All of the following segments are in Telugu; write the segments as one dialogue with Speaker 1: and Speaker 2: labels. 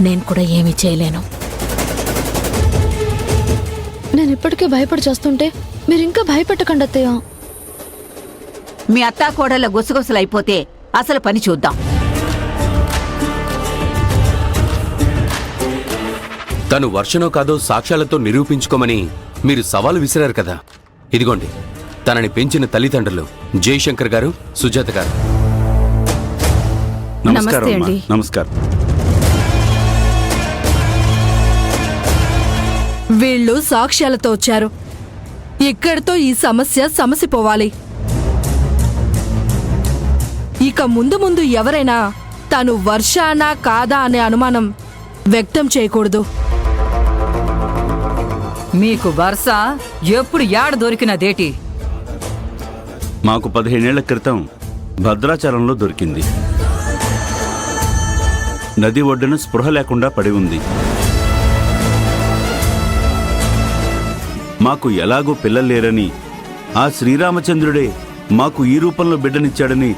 Speaker 1: నేను కూడా ఏమీ చేయలేను.
Speaker 2: నేను ఇప్పటికే భయపడి చేస్తుంటే మీరింకా భయపెట్టకండి అత్తయ్య.
Speaker 3: మీ అత్తాకోడళ్ళ గుసగుసలైపోతే అసలు పని చూద్దాం.
Speaker 4: తను వర్షనో కాదో సాక్ష్యాలతో నిరూపించుకోమని మీరు సవాలు విసిరారు కదా. ఇదిగోండి, తనని పెంచిన తల్లిదండ్రులు జయశంకర్ గారు, సుజాత గారు.
Speaker 5: నమస్తే అండి.
Speaker 6: నమస్కారం.
Speaker 5: వీళ్ళు సాక్ష్యాలతో వచ్చారు. ఇక్కడితో ఈ సమస్య సమసిపోవాలి. ఇక ముందు ముందు ఎవరైనా తను వర్షానా కాదా అనే అనుమానం వ్యక్తం చేయకూడదు.
Speaker 7: మీకు వరుస ఎప్పుడు యాడ దొరికినదేటి?
Speaker 6: మాకు 15 ఏళ్ల క్రితం భద్రాచలంలో దొరికింది. నది ఒడ్డున స్పృహ లేకుండా పడి ఉంది. మాకు ఎలాగో పిల్లలు లేరని, ఆ శ్రీరామచంద్రుడే మాకు ఈ రూపంలో బిడ్డనిచ్చాడని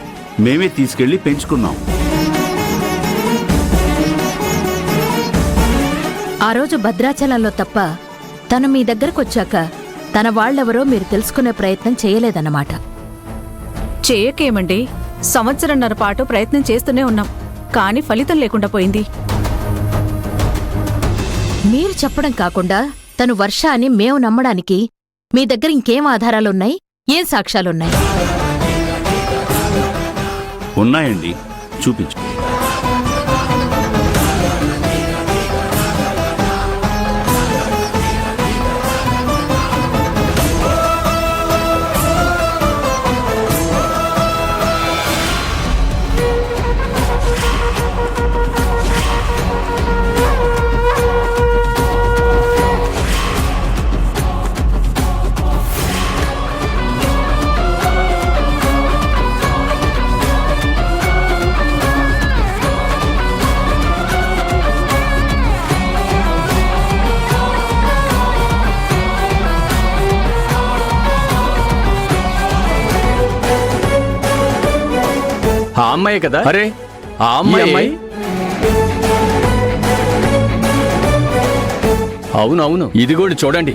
Speaker 6: మేమే తీసుకెళ్లి పెంచుకున్నాం.
Speaker 1: ఆ రోజు భద్రాచలంలో తప్ప తను మీ దగ్గరకొచ్చాక తన వాళ్ళెవరో మీరు తెలుసుకునే ప్రయత్నం చేయలేదన్నమాట.
Speaker 8: చేయకేమండి, సంవత్సరంన్నర పాటు ప్రయత్నం చేస్తూనే ఉన్నాం, కానీ ఫలితం లేకుండా పోయింది.
Speaker 1: మీరు చెప్పడం కాకుండా తను వర్ష అని మేము నమ్మడానికి మీ దగ్గర ఇంకేం ఆధారాలున్నాయి? ఏం సాక్ష్యాలున్నాయి?
Speaker 6: ఉన్నాయండి, చూపించు.
Speaker 4: ఆ అమ్మాయి కదా? అరే ఆ అమ్మాయి. అవునవును, ఇది కూడా చూడండి.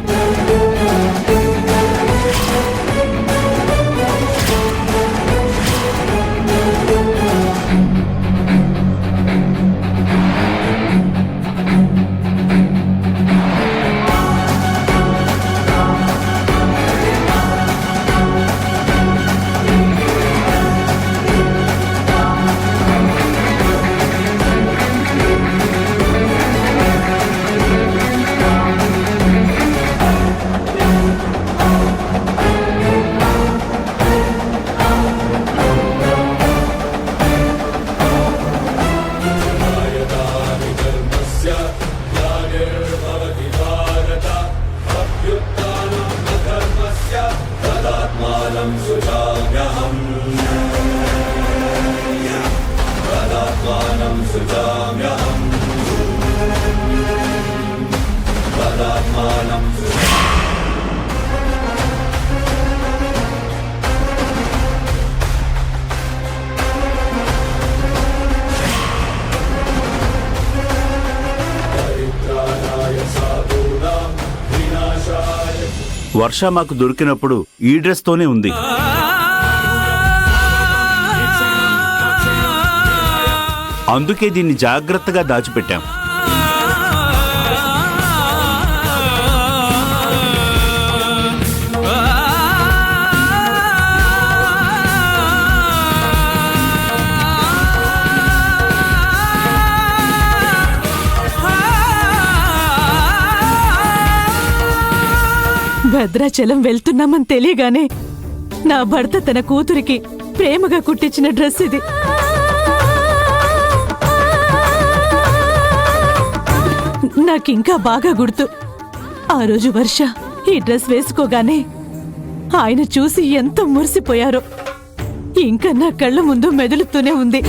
Speaker 4: వర్ష మాకు దొరికినప్పుడు ఈ డ్రెస్ తోనే ఉంది. అందుకే దీన్ని జాగ్రత్తగా దాచిపెట్టాం.
Speaker 8: భద్రాచలం వెళ్తున్నామని తెలియగానే నా భర్త తన కూతురికి ప్రేమగా కుట్టించిన డ్రెస్ ఇది. నాకింకా బాగా గుర్తు. ఆ రోజు వర్ష ఈ డ్రెస్ వేసుకోగానే ఆయన చూసి ఎంత మురిసిపోయారో ఇంకా నా కళ్ళ ముందు మెదులుతూనే ఉంది.